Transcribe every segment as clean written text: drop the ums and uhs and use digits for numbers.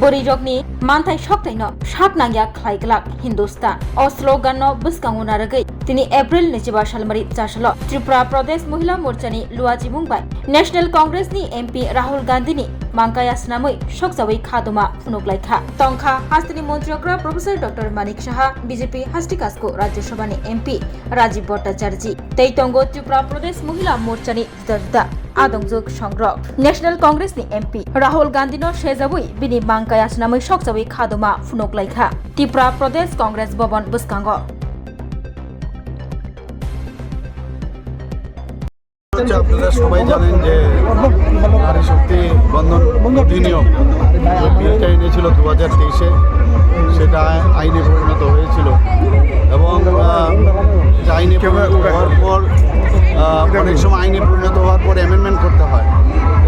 बोरिजगनि मानथाय सक्तायनो साबनांगिया खालायग्लाक हिंदुस्तान अ स्लोगाननो बुसकांगुना रगै दिनै एप्रिल 25 सालमारि जासलो त्रिपुरा प्रदेश महिला मोर्चानि लुवाजि मुंबाय नेशनेल कांग्रेसनि एमपी राहुल गांधीनि मांकाया स्नामै सकजावै खादमा फुनुग्लायखा तंखा हास्तिनि मन्त्रिग्रा professor doctor Manik Saha BJP हास्तिकासको राज्यसभानि एमपी राजीव भट्टाचार्य तैतंगो त्रिपुरा प्रदेश महिला मोर्चानि जुदा आदंजुक संग्रह नेशनल कांग्रेसनि एमपी राहुल गांधीनो सेजावै बिनि मांकाया स्नामै सकजावै खादमा फुनुग्लायखा त्रिपुरा प्रदेश कांग्रेस भवन बुसकांगो আপনারা সবাই জানেন যে নারী শক্তি বন্ধন অধিনিয়ম যে বিলটা এনেছিল 2023-এ সেটা আইনে পরিণত হয়েছিল এবং আইনে পরিণত হওয়ার পর অনেক সময় আইনে পরিণত হওয়ার পর অ্যামেন্ডমেন্ট করতে হয়।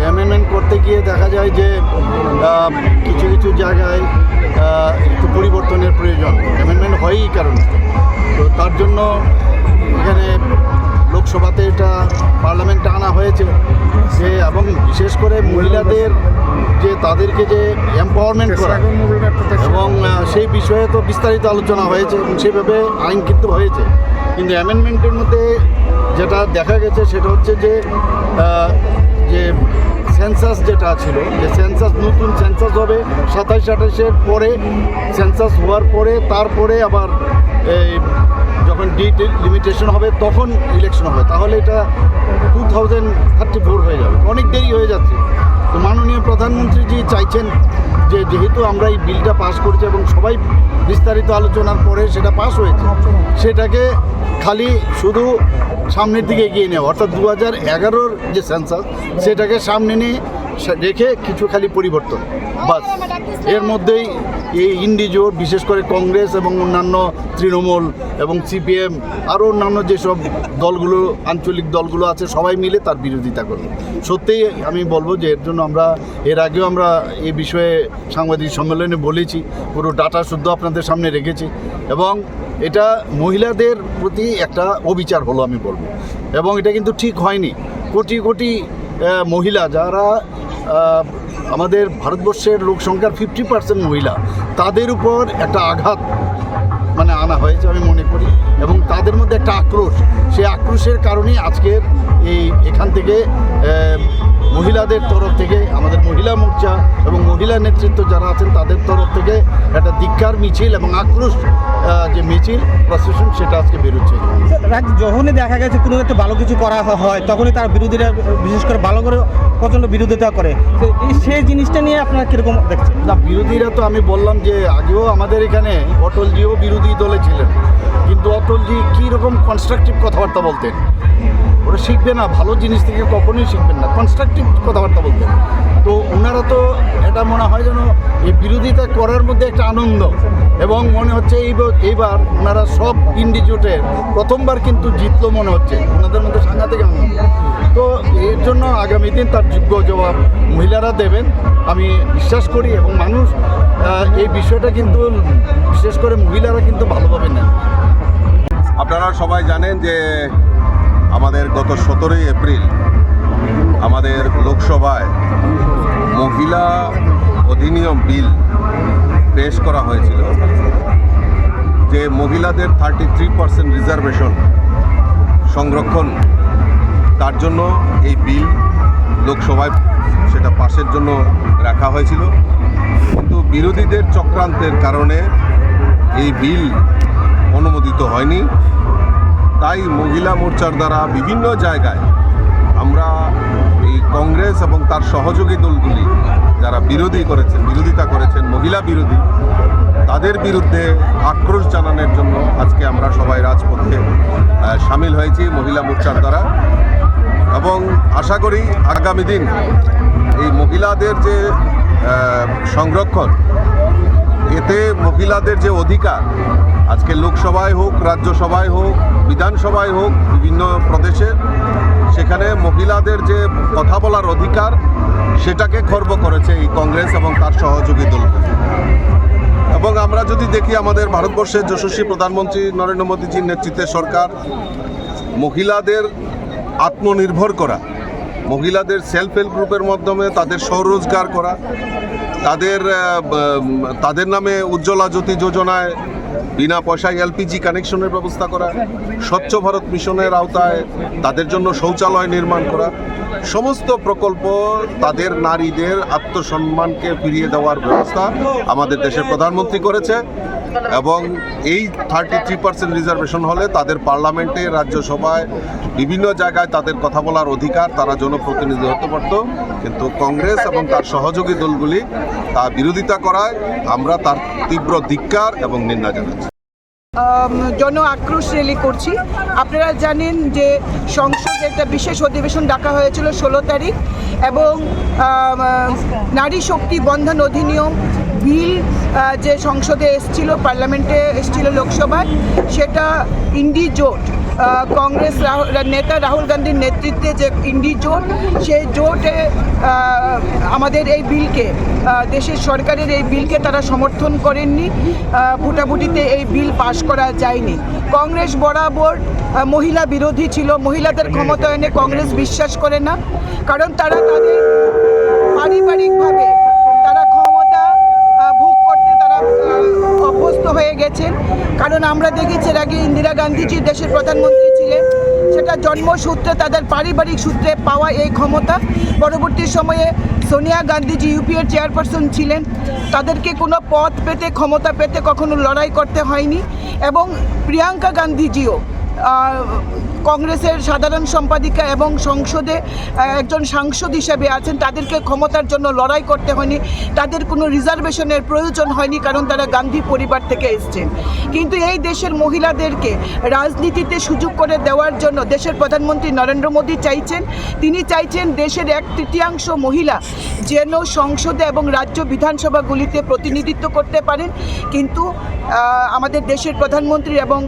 অ্যামেন্ডমেন্ট করতে গিয়ে দেখা যায় যে কিছু কিছু জায়গায় একটু পরিবর্তনের প্রয়োজন, অ্যামেন্ডমেন্ট হয়ই কারণে। তো তার জন্য এখানে লোকসভাতে এটা পার্লামেন্টে আনা হয়েছে যে এবং বিশেষ করে মহিলাদের যে তাদেরকে যে এম্পাওয়ারমেন্ট করা এবং সেই বিষয়ে তো বিস্তারিত আলোচনা হয়েছে এবং সেভাবে আইন কিন্তু হয়েছে। কিন্তু অ্যামেন্ডমেন্টের মধ্যে যেটা দেখা গেছে সেটা হচ্ছে যে সেন্সাস যেটা ছিল যে সেন্সাস নতুন সেন্সাস হবে 27-28-এর পরে সেন্সাস হওয়ার পরে তারপরে আবার এই যখন ডেট লিমিটেশন হবে তখন ইলেকশন হবে, তাহলে এটা 2034 হয়ে যাবে, অনেক দেরি হয়ে যাচ্ছে। তো মাননীয় প্রধানমন্ত্রীজি চাইছেন যে যেহেতু আমরা এই বিলটা পাস করেছি এবং সবাই বিস্তারিত আলোচনার পরে সেটা পাস হয়েছে, সেটাকে খালি শুধু সামনের দিকে এগিয়ে নেওয়া অর্থাৎ 2011-র যে সেন্সাস সেটাকে সামনে নিয়ে রেখে কিছু খালি পরিবর্তন বাস। এর মধ্যেই এই ইন্ডিজোট বিশেষ করে কংগ্রেস এবং অন্যান্য তৃণমূল এবং সিপিএম আরও অন্যান্য যেসব দলগুলো আঞ্চলিক দলগুলো আছে সবাই মিলে তার বিরোধিতা করবে। সত্যিই আমি বলবো যে এর জন্য আমরা এর আগেও আমরা এই বিষয়ে সাংবাদিক সম্মেলনে বলেছি, পুরো ডাটা শুদ্ধ আপনাদের সামনে রেখেছি এবং এটা মহিলাদের প্রতি একটা অবিচার হলো আমি বলবো। এবং এটা কিন্তু ঠিক হয়নি। কোটি কোটি মহিলা যারা আমাদের ভারতবর্ষের লোক সংখ্যার 50% মহিলা, তাদের উপর একটা আঘাত মানে আনা হয়েছে আমি মনে করি এবং তাদের মধ্যে একটা আক্রোশ, সেই আক্রোশের কারণেই আজকের এখান থেকে মহিলাদের তরফ থেকে আমাদের মহিলা মোর্চা এবং মহিলা নেতৃত্ব যারা আছেন তাদের তরফ থেকে একটা ধিক্কার মিছিল এবং আক্রোশ যে মিছিল প্রসেশন সেটা আজকে বেরোচ্ছে। যখনই দেখা গেছে কোনো একটা ভালো কিছু করা হয় তখনই তার বিরোধীরা বিশেষ করে ভালো করে প্রচণ্ড বিরোধিতা করে, তো সেই জিনিসটা নিয়ে আপনারা কীরকম দেখছেন? না, বিরোধীরা তো আমি বললাম যে আগেও আমাদের এখানে অটলজিও বিরোধী দলে ছিলেন, কিন্তু অটলজি কীরকম কনস্ট্রাকটিভ কথাবার্তা বলতেন, ওরা শিখবে না, ভালো জিনিস থেকে কখনোই শিখবেন না, কনস্ট্রাকটিভ কথাবার্তা বলতেন। তো ওনারা তো এটা মনে হয় যেন এই বিরোধিতা করার মধ্যে একটা আনন্দ এবং মনে হচ্ছে এইবার ওনারা সব ইন্ডিজোটের প্রথমবার কিন্তু জিতলো মনে হচ্ছে, ওনাদের মধ্যে সাংঘাতিক আনন্দ। তো এর জন্য আগামী দিন তার যোগ্য জবাব মহিলারা দেবেন আমি বিশ্বাস করি এবং মানুষ এই বিষয়টা কিন্তু বিশেষ করে মহিলারা কিন্তু ভালোভাবে নেন। আপনারা সবাই জানেন যে আমাদের গত 17 এপ্রিল আমাদের লোকসভায় মহিলা অধিনিয়ম বিল পেশ করা হয়েছিল, যে মহিলাদের 33% রিজার্ভেশন সংরক্ষণ, তার জন্য এই বিল লোকসভায় সেটা পাশের জন্য রাখা হয়েছিল। কিন্তু বিরোধীদের চক্রান্তের কারণে এই বিল অনুমোদিত হয়নি। তাই মহিলা মোর্চার দ্বারা বিভিন্ন জায়গায় আমরা এই কংগ্রেস এবং তার সহযোগী দলগুলি যারা বিরোধিতা করেছেন মহিলা বিরোধী, তাদের বিরুদ্ধে আক্রোশ জানানোর জন্য আজকে আমরা সবাই রাজপথে সামিল হয়েছি মহিলা মোর্চার দ্বারা এবং আশা করি আগামী দিন এই মহিলাদের যে সংরক্ষণ, এতে মহিলাদের যে অধিকার আজকে লোকসভায় হোক, রাজ্যসভায় হোক, বিধানসভায় হোক, বিভিন্ন প্রদেশের সেখানে মহিলাদের যে কথা বলার অধিকার সেটাকে খর্ব করেছে এই কংগ্রেস এবং তার সহযোগী দল। এবং আমরা যদি দেখি আমাদের ভারতবর্ষের যশস্বী প্রধানমন্ত্রী নরেন্দ্র মোদীজির নেতৃত্বে সরকার মহিলাদের আত্মনির্ভর করা মহিলাদের সেলফ হেল্প গ্রুপের মাধ্যমে তাদের স্বরোজগার করা, তাদের নামে উজ্জ্বলা জ্যোতি যোজনায় বিনা পয়সায় এলপিজি কানেকশনের ব্যবস্থা করা, স্বচ্ছ ভারত মিশনের আওতায় তাদের জন্য শৌচালয় নির্মাণ করা, সমস্ত প্রকল্প তাদের নারীদের আত্মসম্মানকে ফিরিয়ে দেওয়ার ব্যবস্থা আমাদের দেশের প্রধানমন্ত্রী করেছে। এবং এই 33% রিজার্ভেশন হলে তাদের পার্লামেন্টে, রাজ্যসভায়, বিভিন্ন জায়গায় তাদের কথা বলার অধিকার, তারা জনপ্রতিনিধি হতে পারত। কিন্তু কংগ্রেস এবং তার সহযোগী দলগুলি তা বিরোধিতা করায় আমরা তার তীব্র ধিক্কার এবং নিন্দা জানাচ্ছি। জন আক্রোশ র্যালি করছি। আপনারা জানেন যে সংসদে একটা বিশেষ অধিবেশন ডাকা হয়েছিল 16 তারিখ, এবং নারী শক্তি বন্ধন অধিনিয়ম বিল যে সংসদে এসেছিল, পার্লামেন্টে এসেছিল, লোকসভায়, সেটা ইন্ডি জোট, কংগ্রেস নেতা রাহুল গান্ধীর নেতৃত্বে যে ইন্ডি জোট, সেই জোটে আমাদের এই বিলকে, দেশের সরকারের এই বিলকে তারা সমর্থন করেননি। ভোটাভুটিতে এই বিল পাশ করা যায়নি। কংগ্রেস বরাবর মহিলা বিরোধী ছিল। মহিলাদের ক্ষমতায়নে কংগ্রেস বিশ্বাস করে না, কারণ তারা তাদের পারিবারিকভাবে তারা ক্ষমতা ভোগ করতে তারা অভ্যস্ত হয়ে গেছেন। কারণ আমরা দেখেছি এর আগে ইন্দিরা গান্ধীজি দেশের প্রধানমন্ত্রী ছিলেন, সেটা জন্মসূত্রে তাদের পারিবারিক সূত্রে পাওয়া এই ক্ষমতা। পরবর্তী সময়ে সোনিয়া গান্ধীজি ইউপিএর চেয়ারপারসন ছিলেন, তাদেরকে কোনো পদ পেতে, ক্ষমতা পেতে কখনো লড়াই করতে হয়নি। এবং প্রিয়াঙ্কা গান্ধীজিও কংগ্রেসের সাধারণ সম্পাদিকা এবং সংসদে একজন সাংসদ হিসেবে আছেন, তাদেরকে ক্ষমতার জন্য লড়াই করতে হয়নি, তাদের কোনো রিজার্ভেশনের প্রয়োজন হয়নি, কারণ তারা গান্ধী পরিবার থেকে এসছেন। কিন্তু এই দেশের মহিলাদেরকে রাজনীতিতে সুযোগ করে দেওয়ার জন্য দেশের প্রধানমন্ত্রী নরেন্দ্র মোদী চাইছেন, তিনি চাইছেন দেশের 1/3 মহিলা যেন সংসদে এবং রাজ্য বিধানসভাগুলিতে প্রতিনিধিত্ব করতে পারেন। কিন্তু আমাদের দেশের প্রধানমন্ত্রী এবং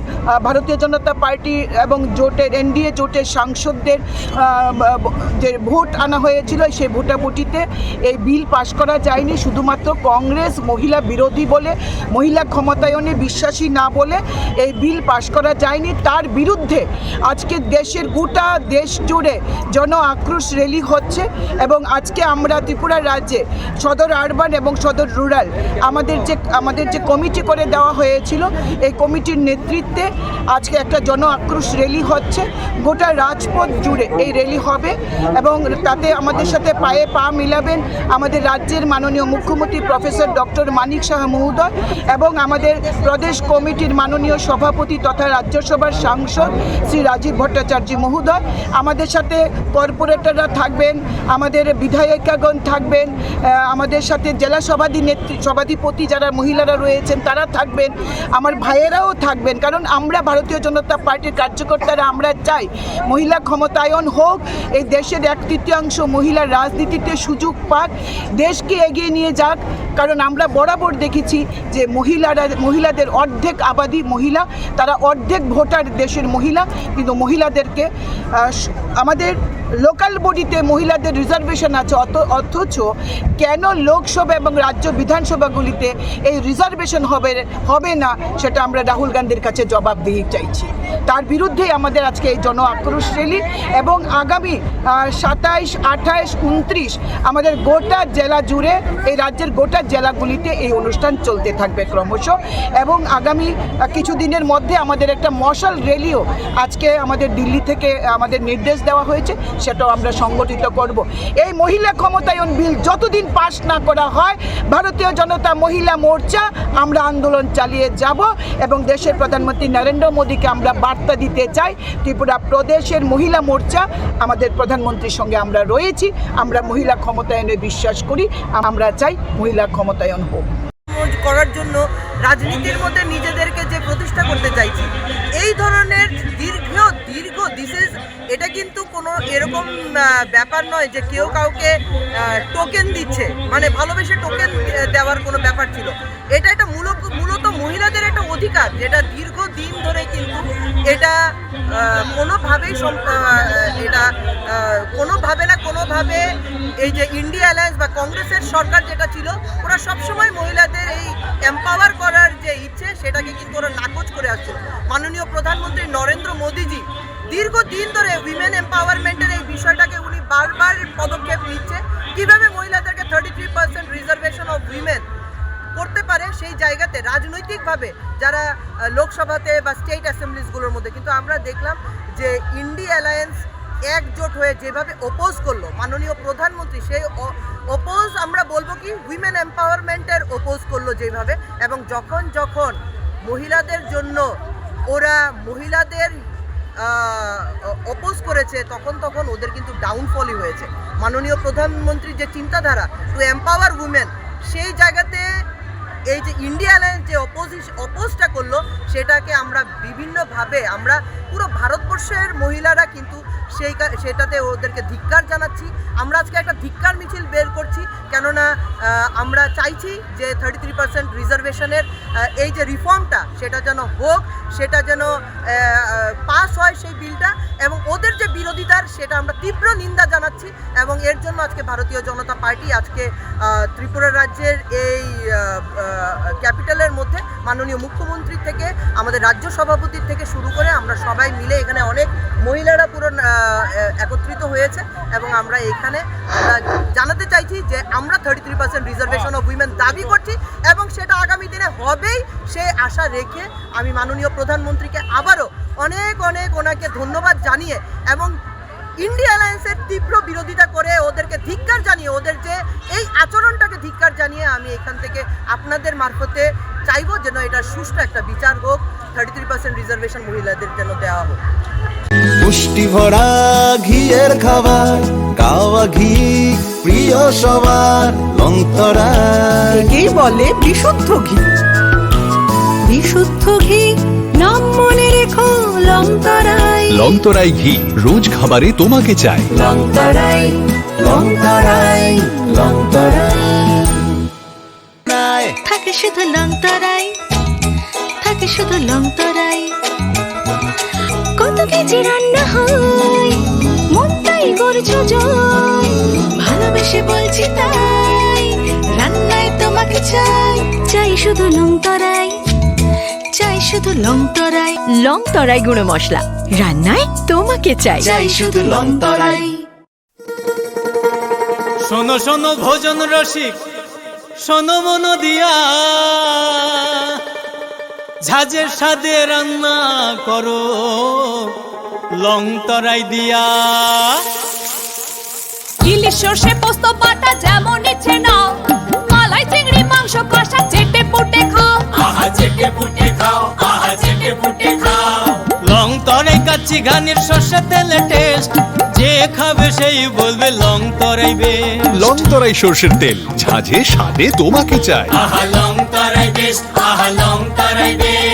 ভারতীয় জনতা পার্টি এবং জোটের এনডিএ জোটের সাংসদদের যে ভোট আনা হয়েছিল, সেই ভোটাভুটিতে এই বিল পাশ করা যায়নি। শুধুমাত্র কংগ্রেস মহিলা বিরোধী বলে, মহিলা ক্ষমতায়নে বিশ্বাসী না বলে এই বিল পাশ করা যায়নি। তার বিরুদ্ধে আজকে দেশের গোটা দেশ জুড়ে জন আক্রোশ র্যালি হচ্ছে। এবং আজকে আমরা ত্রিপুরা রাজ্যে সদর আরবান এবং সদর রুরাল আমাদের যে কমিটি করে দেওয়া হয়েছিল, এই কমিটির নেতৃত্বে আজকে একটা জন আক্রোশ র্যালি হচ্ছে। গোটা রাজপথ জুড়ে এই র্যালি হবে, এবং তাতে আমাদের সাথে পায়ে পা মিলাবেন আমাদের রাজ্যের মাননীয় মুখ্যমন্ত্রী প্রফেসর ডক্টর মানিক সাহা মহোদয়, এবং আমাদের প্রদেশ কমিটির মাননীয় সভাপতি তথা রাজ্যসভার সাংসদ শ্রী রাজীব ভট্টাচার্য মহোদয়। আমাদের সাথে কর্পোরেটররা থাকবেন, আমাদের বিধায়িকাগণ থাকবেন, আমাদের সাথে জেলা সভাধিপতি যারা মহিলারা রয়েছেন তারা থাকবেন, আমার ভাইয়েরাও থাকবেন। কারণ আমরা ভারতীয় জনতা পার্টির কার্যকর্তারা আমরা চাই মহিলা ক্ষমতায়ন হোক, এই দেশের 1/3 মহিলা রাজনীতিতে সুযোগ পাক, দেশকে এগিয়ে নিয়ে যাক। কারণ আমরা বরাবর দেখেছি যে মহিলাদের অর্ধেক আবাদি মহিলা, তারা অর্ধেক ভোটার দেশের মহিলা, কিন্তু মহিলাদেরকে আমাদের লোকাল বডিতে মহিলাদের রিজার্ভেশন আছে, অথচ কেন লোকসভা এবং রাজ্য বিধানসভাগুলিতে এই রিজার্ভেশন হবে না, সেটা আমরা রাহুল গান্ধীর কাছে জবাবদিহি চাইছি। তার বিরুদ্ধেই আমাদের আজকে এই জন আক্রোশ র্যালি, এবং আগামী 27, 28, 29 আমাদের গোটা জেলা জুড়ে, এই রাজ্যের গোটা জেলাগুলিতে এই অনুষ্ঠান চলতে থাকবে ক্রমশ। এবং আগামী কিছুদিনের মধ্যে আমাদের একটা মশাল র্যালিও আজকে আমাদের দিল্লি থেকে আমাদের নির্দেশ দেওয়া হয়েছে, সেটাও আমরা সংগঠিত করব। এই মহিলা ক্ষমতায়ন বিল যতদিন পাশ না করা হয়, ভারতীয় জনতা মহিলা মোর্চা আমরা আন্দোলন চালিয়ে যাব। এবং দেশের প্রধানমন্ত্রী নরেন্দ্র মোদীকে আমরা বার্তা দিতে চাই, ত্রিপুরা প্রদেশের মহিলা মোর্চা আমাদের প্রধানমন্ত্রীর সঙ্গে আমরা রয়েছি, আমরা মহিলা ক্ষমতায়নে বিশ্বাস করি, আমরা চাই মহিলা ক্ষমতায়ন হোক। করার জন্য রাজনীতির মধ্যে নিজেদেরকে যে প্রতিষ্ঠা করতে চাইছি, এই ধরনের দীর্ঘ এটা কিন্তু কোনো এরকম ব্যাপার নয় যে কেউ কাউকে টোকেন দিচ্ছে, মানে ভালোবেসে টোকেন দেওয়ার কোনো ব্যাপার ছিল। এটা মূলত মহিলাদের একটা অধিকার, যেটা দীর্ঘদিন ধরে কিন্তু এটা কোনোভাবে এই যে ইন্ডিয়া অ্যালায়েন্স বা কংগ্রেসের সরকার যেটা ছিল, ওরা সবসময় মহিলাদের এই এম্পাওয়ার করার যে ইচ্ছে, সেটাকে কিন্তু ওরা নাকচ করে আসছে। মাননীয় প্রধানমন্ত্রী নরেন্দ্র মোদীজি দীর্ঘদিন ধরে উইমেন এম্পাওয়ারমেন্টের এই বিষয়টাকে উনি বারবার পদক্ষেপ নিচ্ছে, কিভাবে মহিলাদেরকে 33% রিজার্ভেশন অফ উইমেন করতে পারে সেই জায়গাতে রাজনৈতিকভাবে যারা লোকসভাতে বা স্টেট অ্যাসেম্বলিজগুলোর মধ্যে। কিন্তু আমরা দেখলাম যে ইন্ডিয়া অ্যালায়েন্স একজোট হয়ে যেভাবে অপোজ করলো মাননীয় প্রধানমন্ত্রী, সেই অপোজ আমরা বলবো কি উইমেন এম্পাওয়ারমেন্টের অপোজ করলো যেভাবে, এবং যখন যখন মহিলাদের জন্য ওরা মহিলাদের অপোজ করেছে তখন তখন ওদের কিন্তু ডাউনফলই হয়েছে। মাননীয় প্রধানমন্ত্রীর যে চিন্তাধারা টু এম্পাওয়ার উইমেন, সেই জায়গাতে এই যে ইন্ডিয়া অ্যালায়েন্স যে অপোজটা করলো সেটাকে আমরা বিভিন্নভাবে আমরা পুরো ভারতবর্ষের মহিলারা কিন্তু সেটাতে ওদেরকে ধিক্কার জানাচ্ছি। আমরা আজকে একটা ধিক্কার মিছিল বের করছি, কেননা আমরা চাইছি যে 33% রিজার্ভেশনের এই যে রিফর্মটা সেটা যেন হোক, সেটা যেন পাস হয় সেই বিলটা, এবং ওদের যে বিরোধিতার সেটা আমরা তীব্র নিন্দা জানাচ্ছি। এবং এর জন্য আজকে ভারতীয় জনতা পার্টি আজকে ত্রিপুরা রাজ্যের এই ক্যাপিটালের মধ্যে মাননীয় মুখ্যমন্ত্রী থেকে আমাদের রাজ্য সভাপতির থেকে শুরু করে আমরা সবাই মিলে এখানে অনেক মহিলারা পুরো একত্রিত হয়েছে, এবং আমরা এখানে জানাতে চাইছি যে আমরা 33% রিজার্ভেশন অফ উইমেন দাবি করছি, এবং সেটা আগামী দিনে হবেই সে আশা রেখে আমি মাননীয় প্রধানমন্ত্রীকে আবারও অনেক অনেক ওনাকে ধন্যবাদ জানিয়ে এবং ইন্ডিয়া অ্যালায়েন্সের তীব্র বিরোধিতা করে ওদেরকে ধিক্কার জানিয়ে, ওদের যে এই আচরণটাকে ধিক্কার জানিয়ে আমি এখান থেকে আপনাদের মারফতে চাইবো যেন এটা সুষ্ঠু একটা বিচার হোক, 33% রিজার্ভেশন মহিলাদের যেন দেওয়া হোক। পুষ্টি ভরা ঘিয়ের খাবার, গাওয়া ঘি প্রিয় সবার, লংতরা একেই বলে বিশুদ্ধ ঘি। বিশুদ্ধ ঘি নাম মনে রেখো, লংতরাই। লংতরাই ঘি রোজ খাবারে তোমাকে চাই। লংতরাই, লংতরাই, লংতরাই। থাকে শুধু লংতরাই, থাকে শুধু লংতরাই। কত কেজি রান্না হয়, মনটাই করছো জয়। ভালোবেসে বলছি তাই, রান্নায় তোমাকে চাই। চাই শুধু লংতরাই, চাই শুধু লংতরাই। লংতরাই গুঁড়ো মশলা, রান্নায় তোমাকে চাই। চাই শুধু লংতরাই। শোনো শোনো ভোজন রসিক, শোনো মন দিয়া, ঝাঁঝের স্বাদে রান্না করো লংতরাই দিয়া। ইলিশ সর্ষে পোস্ত বাটা যেমন ইচ্ছে নাও, মালাই চিংড়ি মাংস কষা চেটে পুটে খাও। আহা চেটে পুটে খাও, আহা চেটে পুটে খাও। লংতরাই কাচ্চি ঘানির সর্ষে তেলে টেস্ট, যে খাবে সেই বলবে লংতরাই বেশ। লংতরাই সর্ষের তেল, ঝাঁঝে স্বাদে তোমাকে চাই। আহা লংতরাই বেশ, আহা লংতরাই বেশ।